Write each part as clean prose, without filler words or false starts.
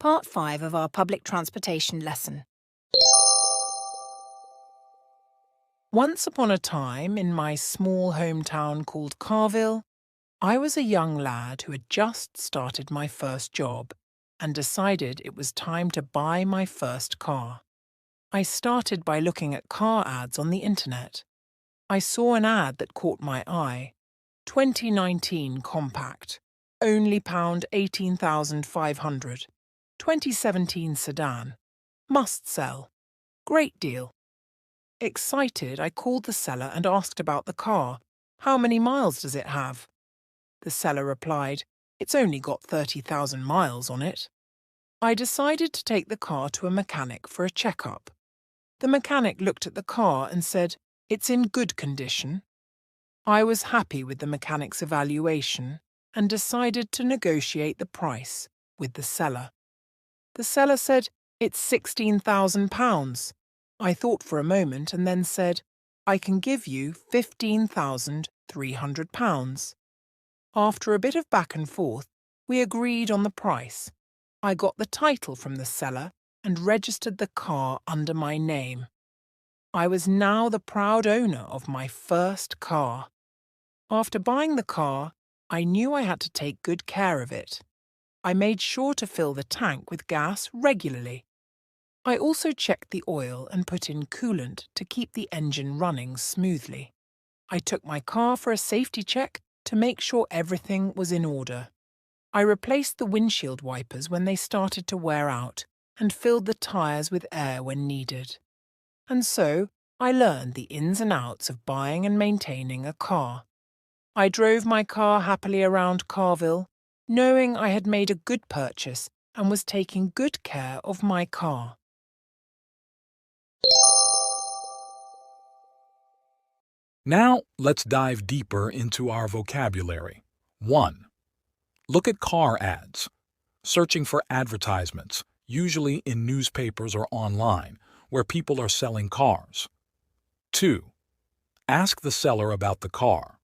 Part 5 of our public transportation lesson. Once upon a time, in my small hometown called Carville, I was a young lad who had just started my first job and decided it was time to buy my first car. I started by looking at car ads on the internet. I saw an ad that caught my eye. 2019 compact, only pound 18,500. 2017 sedan, must sell, great deal. Excited, I called the seller and asked about the car. How many miles does it have? The seller replied, it's only got 30,000 miles on it. I decided to take the car to a mechanic for a checkup. The mechanic looked at the car and said, it's in good condition. I was happy with the mechanic's evaluation and decided to negotiate the price with the seller. The seller said, it's £16,000. I thought for a moment and then said, I can give you £15,300. After a bit of back and forth, we agreed on the price. I got the title from the seller and registered the car under my name. I was now the proud owner of my first car. After buying the car, I knew I had to take good care of it. I made sure to fill the tank with gas regularly. I also checked the oil and put in coolant to keep the engine running smoothly. I took my car for a safety check to make sure everything was in order. I replaced the windshield wipers when they started to wear out and filled the tyres with air when needed. And so I learned the ins and outs of buying and maintaining a car. I drove my car happily around Carville, knowing I had made a good purchase and was taking good care of my car. Now, let's dive deeper into our vocabulary. 1. Look at car ads. Searching for advertisements, usually in newspapers or online, where people are selling cars. 2. Ask the seller about the car.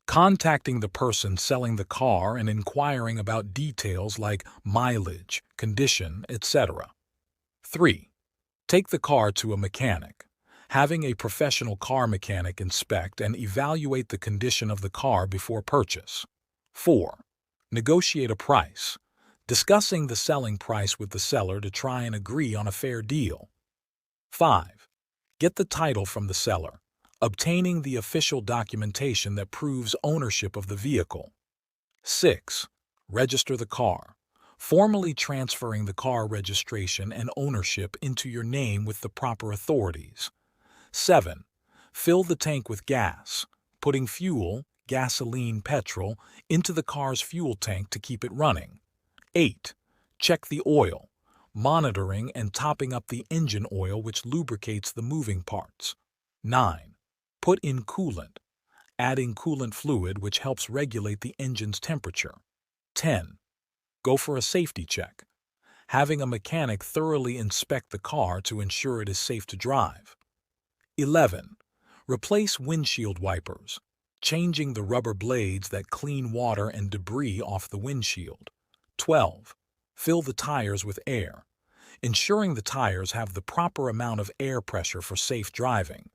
Contacting the person selling the car and inquiring about details like mileage, condition, etc. 3. Take the car to a mechanic. Having a professional car mechanic inspect and evaluate the condition of the car before purchase. 4. Negotiate a price. Discussing the selling price with the seller to try and agree on a fair deal. 5. Get the title from the seller. Obtaining the official documentation that proves ownership of the vehicle. 6. Register the car. Formally transferring the car registration and ownership into your name with the proper authorities. 7. Fill the tank with gas, putting fuel, gasoline, petrol, into the car's fuel tank to keep it running. 8. Check the oil, monitoring and topping up the engine oil which lubricates the moving parts. 9. Put in coolant, adding coolant fluid which helps regulate the engine's temperature. 10. Go for a safety check, having a mechanic thoroughly inspect the car to ensure it is safe to drive. 11. Replace windshield wipers, changing the rubber blades that clean water and debris off the windshield. 12. Fill the tires with air, ensuring the tires have the proper amount of air pressure for safe driving.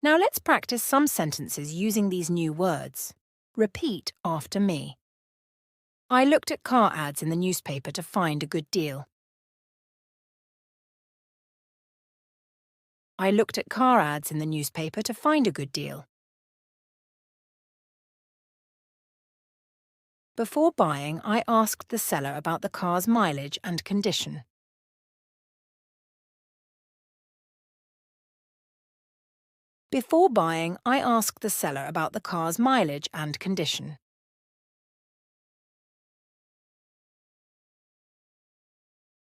Now let's practice some sentences using these new words. Repeat after me. I looked at car ads in the newspaper to find a good deal. I looked at car ads in the newspaper to find a good deal. Before buying, I asked the seller about the car's mileage and condition. Before buying, I asked the seller about the car's mileage and condition.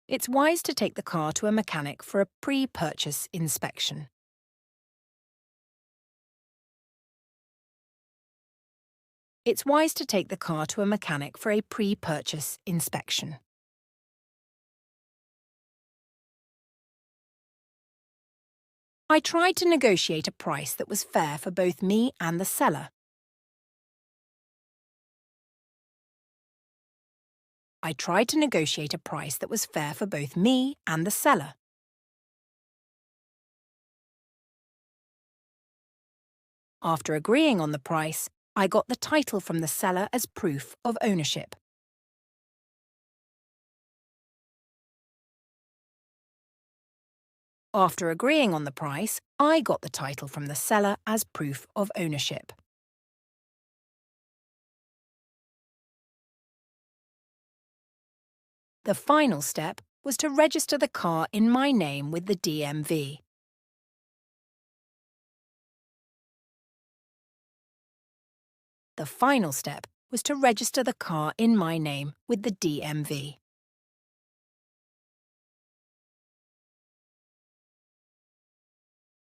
It's wise to take the car to a mechanic for a pre-purchase inspection. It's wise to take the car to a mechanic for a pre-purchase inspection. I tried to negotiate a price that was fair for both me and the seller. I tried to negotiate a price that was fair for both me and the seller. After agreeing on the price, I got the title from the seller as proof of ownership. After agreeing on the price, I got the title from the seller as proof of ownership. The final step was to register the car in my name with the DMV. The final step was to register the car in my name with the DMV.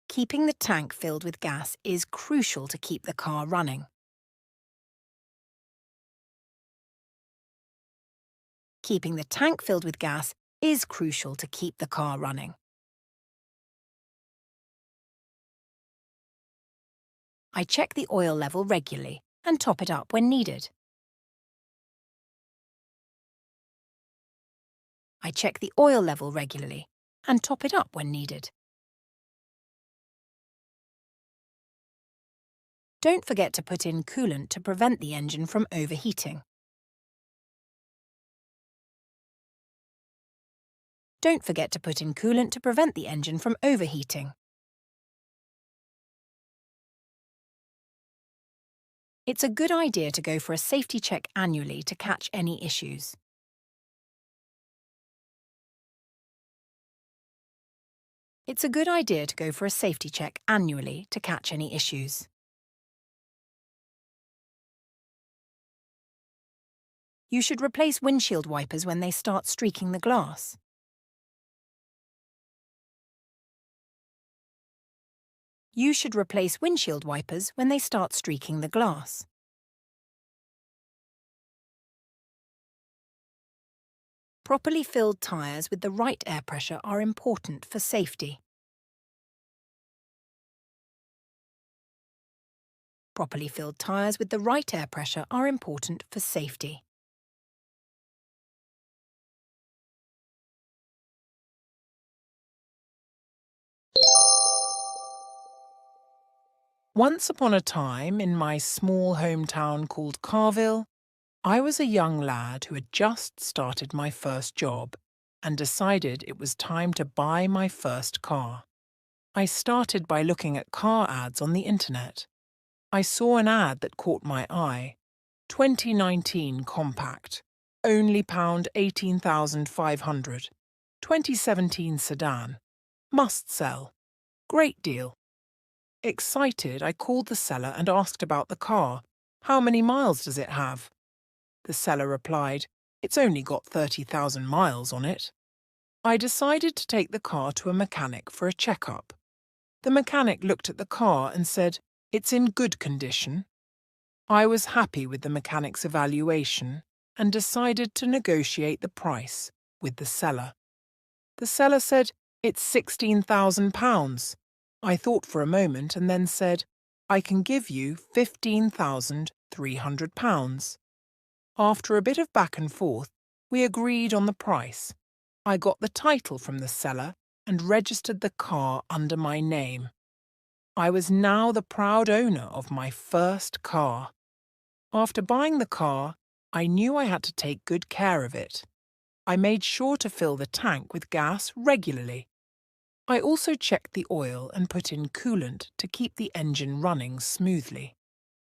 Keeping the tank filled with gas is crucial to keep the car running. Keeping the tank filled with gas is crucial to keep the car running. I check the oil level regularly and top it up when needed. I check the oil level regularly and top it up when needed. Don't forget to put in coolant to prevent the engine from overheating. Don't forget to put in coolant to prevent the engine from overheating. It's a good idea to go for a safety check annually to catch any issues. It's a good idea to go for a safety check annually to catch any issues. You should replace windshield wipers when they start streaking the glass. You should replace windshield wipers when they start streaking the glass. Properly filled tyres with the right air pressure are important for safety. Properly filled tyres with the right air pressure are important for safety. Once upon a time, in my small hometown called Carville, I was a young lad who had just started my first job and decided it was time to buy my first car. I started by looking at car ads on the internet. I saw an ad that caught my eye. 2019 compact, only pound 18,500. 2017 sedan, must sell, great deal. Excited, I called the seller and asked about the car. How many miles does it have? The seller replied, it's only got 30,000 miles on it. I decided to take the car to a mechanic for a checkup. The mechanic looked at the car and said, it's in good condition. I was happy with the mechanic's evaluation and decided to negotiate the price with the seller. The seller said, it's £16,000. I thought for a moment and then said, I can give you £15,300. After a bit of back and forth, we agreed on the price. I got the title from the seller and registered the car under my name. I was now the proud owner of my first car. After buying the car, I knew I had to take good care of it. I made sure to fill the tank with gas regularly. I also checked the oil and put in coolant to keep the engine running smoothly.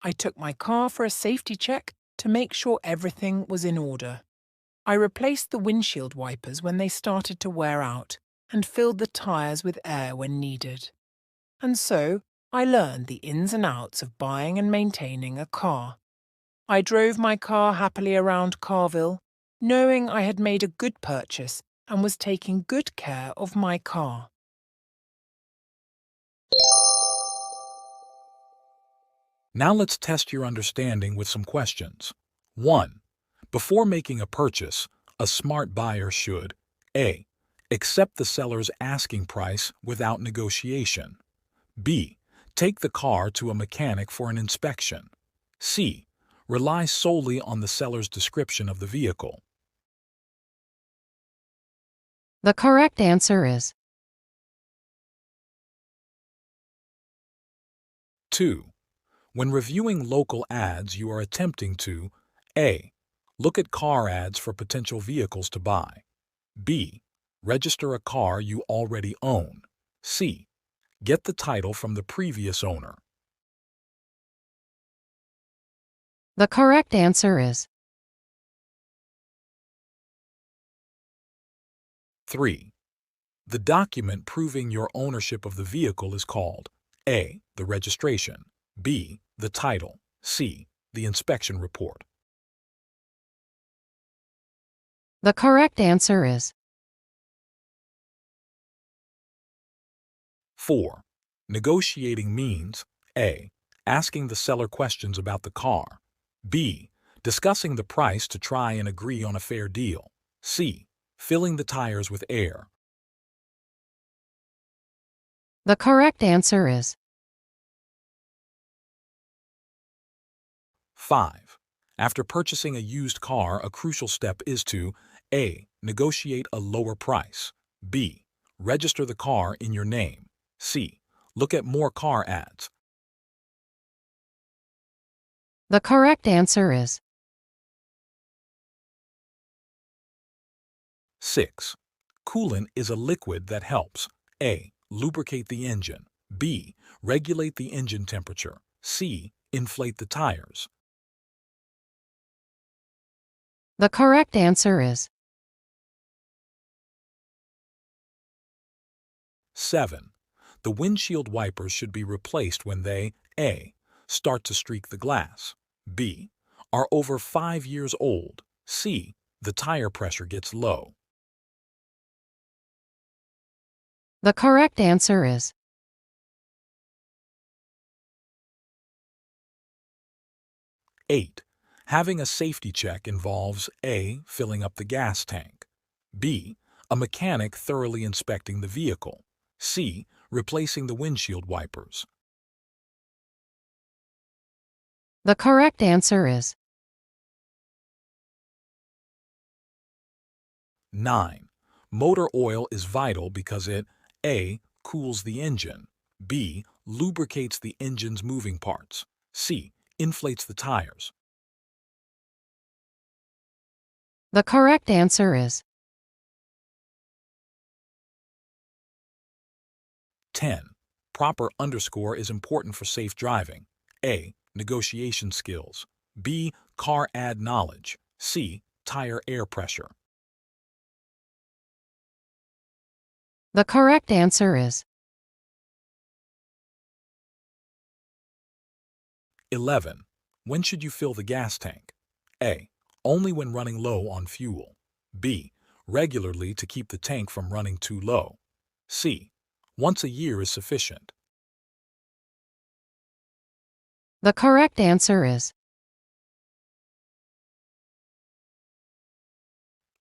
I took my car for a safety check to make sure everything was in order. I replaced the windshield wipers when they started to wear out and filled the tyres with air when needed. And so, I learned the ins and outs of buying and maintaining a car. I drove my car happily around Carville, knowing I had made a good purchase and was taking good care of my car. Now let's test your understanding with some questions. 1. Before making a purchase, a smart buyer should A. Accept the seller's asking price without negotiation. B. Take the car to a mechanic for an inspection. C. Rely solely on the seller's description of the vehicle. The correct answer is 2. When reviewing local ads, you are attempting to A. Look at car ads for potential vehicles to buy. B. Register a car you already own. C. Get the title from the previous owner. The correct answer is 3. The document proving your ownership of the vehicle is called A. The registration, B. The title, C. The inspection report. The correct answer is 4. Negotiating means A. Asking the seller questions about the car, B. Discussing the price to try and agree on a fair deal, C. Filling the tires with air. The correct answer is 5. After purchasing a used car, a crucial step is to A. Negotiate a lower price, B. Register the car in your name, C. Look at more car ads. The correct answer is 6. Coolant is a liquid that helps A. Lubricate the engine, B. Regulate the engine temperature, C. Inflate the tires. The correct answer is 7. The windshield wipers should be replaced when they A. Start to streak the glass, B. Are over 5 years old, C. The tire pressure gets low. The correct answer is 8. Having a safety check involves A. Filling up the gas tank, B. A mechanic thoroughly inspecting the vehicle, C. Replacing the windshield wipers. The correct answer is 9. Motor oil is vital because it A. Cools the engine, B. Lubricates the engine's moving parts, C. Inflates the tires. The correct answer is 10. Proper underscore is important for safe driving. A. Negotiation skills, B. Car ad knowledge, C. Tire air pressure. The correct answer is 11. When should you fill the gas tank? A. Only when running low on fuel, B. Regularly to keep the tank from running too low, C. Once a year is sufficient. The correct answer is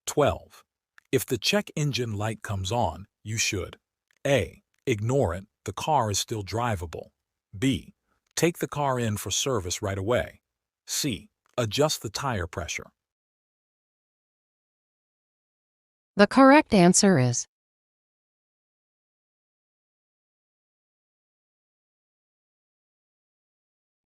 12. If the check engine light comes on, you should A. Ignore it, the car is still drivable, B. Take the car in for service right away, C. Adjust the tire pressure. The correct answer is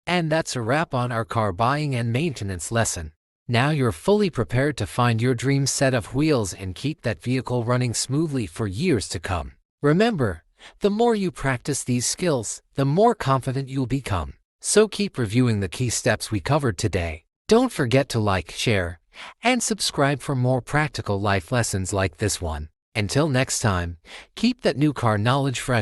And that's a wrap on our car buying and maintenance lesson. Now you're fully prepared to find your dream set of wheels and keep that vehicle running smoothly for years to come. Remember, the more you practice these skills, the more confident you'll become. So keep reviewing the key steps we covered today. Don't forget to like, share, and subscribe for more practical life lessons like this one. Until next time, keep that new car knowledge fresh.